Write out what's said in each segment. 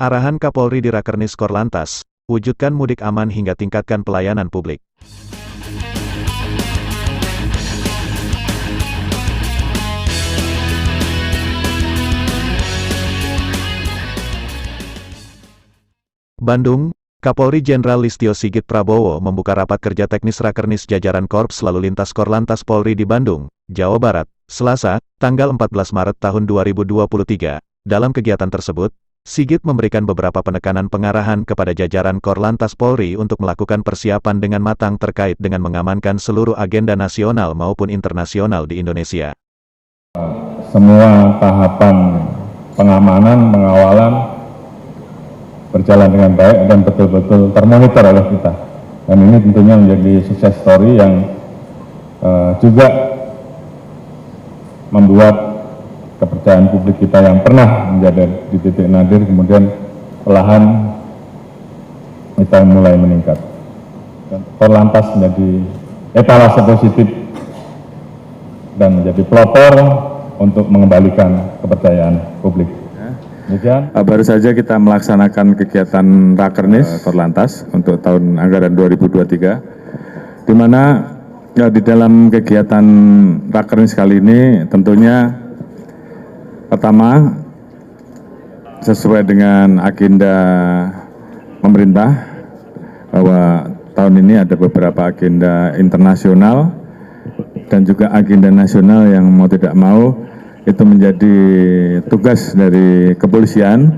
Arahan Kapolri di Rakernis Korlantas, wujudkan mudik aman hingga tingkatkan pelayanan publik. Bandung, Kapolri Jenderal Listio Sigit Prabowo membuka rapat kerja teknis Rakernis jajaran Korps Lalu Lintas Korlantas Polri di Bandung, Jawa Barat, Selasa, tanggal 14 Maret tahun 2023. Dalam kegiatan tersebut, Sigit memberikan beberapa penekanan pengarahan kepada jajaran Korlantas Polri untuk melakukan persiapan dengan matang terkait dengan mengamankan seluruh agenda nasional maupun internasional di Indonesia. Semua tahapan pengamanan, pengawalan berjalan dengan baik dan betul-betul termonitor oleh kita. Dan ini tentunya menjadi sukses story yang juga membuat kepercayaan publik kita yang pernah menjadi di titik nadir, kemudian perlahan kita mulai meningkat. Dan Korlantas menjadi etalase positif dan menjadi pelopor untuk mengembalikan kepercayaan publik. Baru saja kita melaksanakan kegiatan Rakernis Korlantas untuk tahun anggaran 2023, di mana di dalam kegiatan Rakernis kali ini tentunya pertama sesuai dengan agenda pemerintah bahwa tahun ini ada beberapa agenda internasional dan juga agenda nasional yang mau tidak mau itu menjadi tugas dari kepolisian,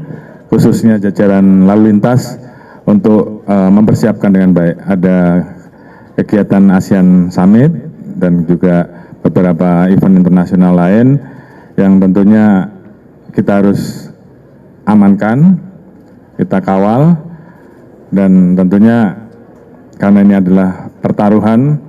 khususnya jajaran lalu lintas untuk mempersiapkan dengan baik. Ada kegiatan ASEAN Summit dan juga beberapa event internasional lain yang tentunya kita harus amankan, kita kawal, dan tentunya karena ini adalah pertaruhan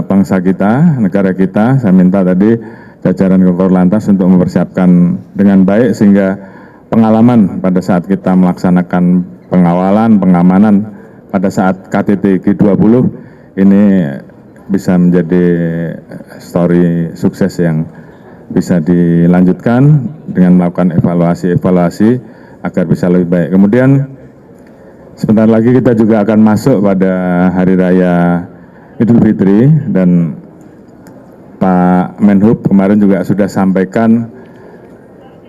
bangsa kita, negara kita, saya minta tadi jajaran Korlantas untuk mempersiapkan dengan baik sehingga pengalaman pada saat kita melaksanakan pengawalan, pengamanan pada saat KTT G20 ini bisa menjadi story sukses yang bisa dilanjutkan dengan melakukan evaluasi agar bisa lebih baik. Kemudian sebentar lagi kita juga akan masuk pada Hari Raya Idul Fitri dan Pak Menhub kemarin juga sudah sampaikan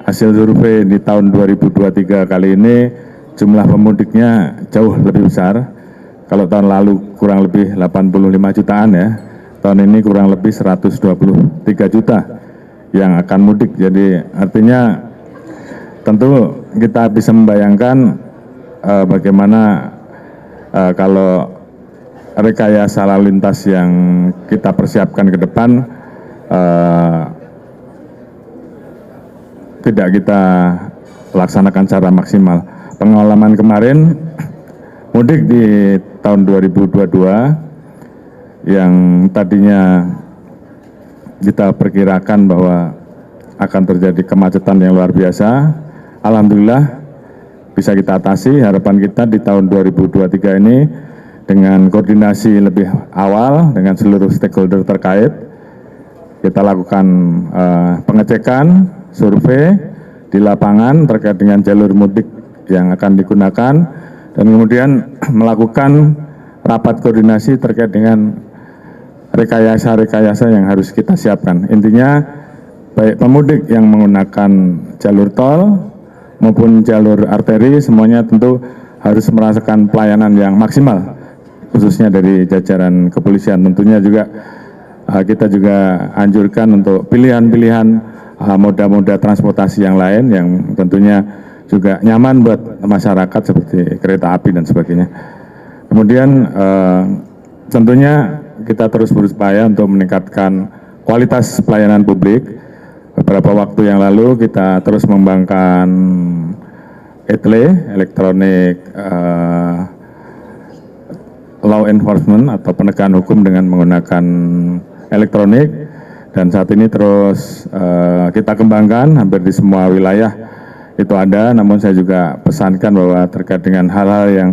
hasil survei di tahun 2023 kali ini jumlah pemudiknya jauh lebih besar. Kalau tahun lalu kurang lebih 85 jutaan ya, tahun ini kurang lebih 123 juta yang akan mudik. Jadi artinya tentu kita bisa membayangkan bagaimana kalau rekayasa lalu lintas yang kita persiapkan ke depan tidak kita laksanakan secara maksimal. Pengalaman kemarin mudik di tahun 2022 yang tadinya kita perkirakan bahwa akan terjadi kemacetan yang luar biasa, alhamdulillah bisa kita atasi. Harapan kita di tahun 2023 ini dengan koordinasi lebih awal dengan seluruh stakeholder terkait, kita lakukan pengecekan, survei di lapangan terkait dengan jalur mudik yang akan digunakan, dan kemudian melakukan rapat koordinasi terkait dengan rekayasa-rekayasa yang harus kita siapkan. Intinya baik pemudik yang menggunakan jalur tol maupun jalur arteri semuanya tentu harus merasakan pelayanan yang maksimal, khususnya dari jajaran kepolisian. Tentunya juga kita juga anjurkan untuk pilihan-pilihan moda-moda transportasi yang lain yang tentunya juga nyaman buat masyarakat seperti kereta api dan sebagainya. Kemudian tentunya kita terus berupaya untuk meningkatkan kualitas pelayanan publik. Beberapa waktu yang lalu kita terus mengembangkan ETLE, elektronik law enforcement atau penegakan hukum dengan menggunakan elektronik, dan saat ini terus kita kembangkan hampir di semua wilayah itu ada. Namun saya juga pesankan bahwa terkait dengan hal-hal yang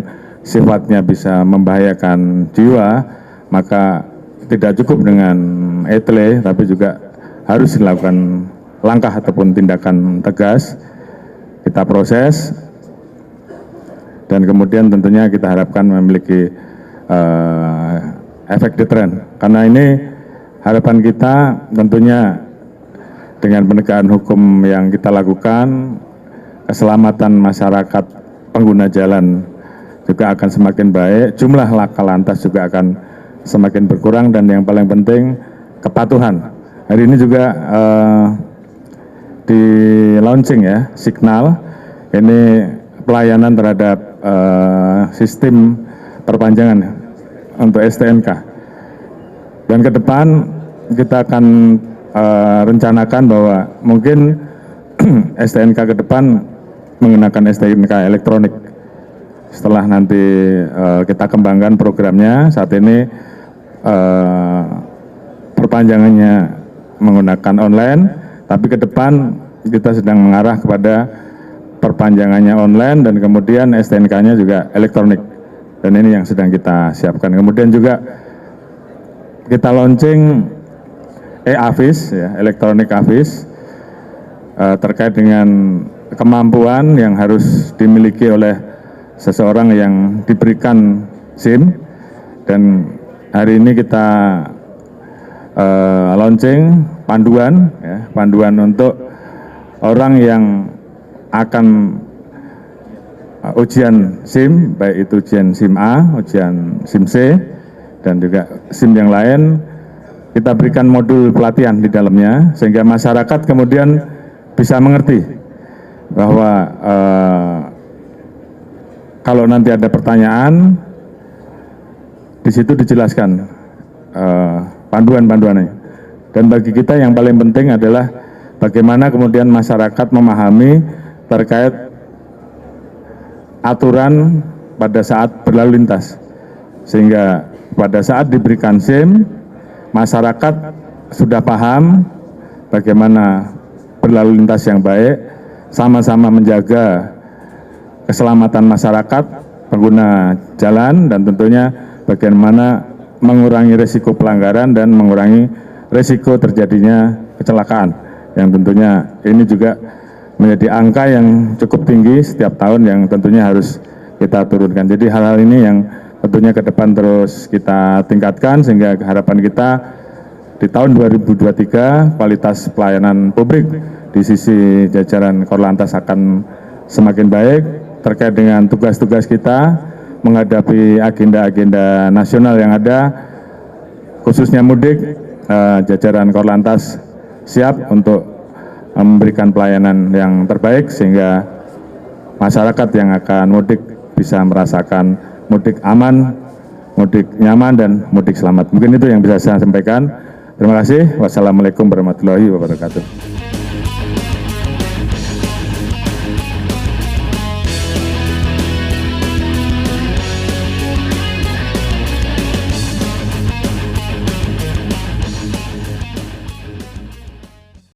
sifatnya bisa membahayakan jiwa, maka tidak cukup dengan ETLE tapi juga harus dilakukan langkah ataupun tindakan tegas. Kita proses dan kemudian tentunya kita harapkan memiliki efek deteren. Karena ini harapan kita tentunya dengan penegakan hukum yang kita lakukan, keselamatan masyarakat pengguna jalan juga akan semakin baik, jumlah laka lantas juga akan semakin berkurang, dan yang paling penting kepatuhan. Hari ini juga di launching ya, Signal, ini pelayanan terhadap sistem perpanjangan untuk STNK. Dan ke depan kita akan rencanakan bahwa mungkin STNK ke depan menggunakan STNK elektronik. Setelah nanti kita kembangkan programnya, saat ini perpanjangannya menggunakan online, tapi ke depan kita sedang mengarah kepada perpanjangannya online dan kemudian STNK-nya juga elektronik. Dan ini yang sedang kita siapkan. Kemudian juga kita launching e-Avis, ya, elektronik Avis, terkait dengan kemampuan yang harus dimiliki oleh seseorang yang diberikan SIM. Dan hari ini kita launching panduan, ya, panduan untuk orang yang akan ujian SIM, baik itu ujian SIM A, ujian SIM C, dan juga SIM yang lain. Kita berikan modul pelatihan di dalamnya, sehingga masyarakat kemudian bisa mengerti bahwa kalau nanti ada pertanyaan, di situ dijelaskan panduan-panduannya. Dan bagi kita yang paling penting adalah bagaimana kemudian masyarakat memahami terkait aturan pada saat berlalu lintas. Sehingga pada saat diberikan SIM, masyarakat sudah paham bagaimana berlalu lintas yang baik, sama-sama menjaga keselamatan masyarakat, pengguna jalan, dan tentunya bagaimana mengurangi risiko pelanggaran dan mengurangi risiko terjadinya kecelakaan, yang tentunya ini juga menjadi angka yang cukup tinggi setiap tahun yang tentunya harus kita turunkan. Jadi hal-hal ini yang tentunya ke depan terus kita tingkatkan, sehingga harapan kita di tahun 2023 kualitas pelayanan publik di sisi jajaran Korlantas akan semakin baik terkait dengan tugas-tugas kita menghadapi agenda-agenda nasional yang ada, khususnya mudik. Jajaran Korlantas siap untuk memberikan pelayanan yang terbaik sehingga masyarakat yang akan mudik bisa merasakan mudik aman, mudik nyaman, dan mudik selamat. Mungkin itu yang bisa saya sampaikan. Terima kasih. Wassalamualaikum warahmatullahi wabarakatuh.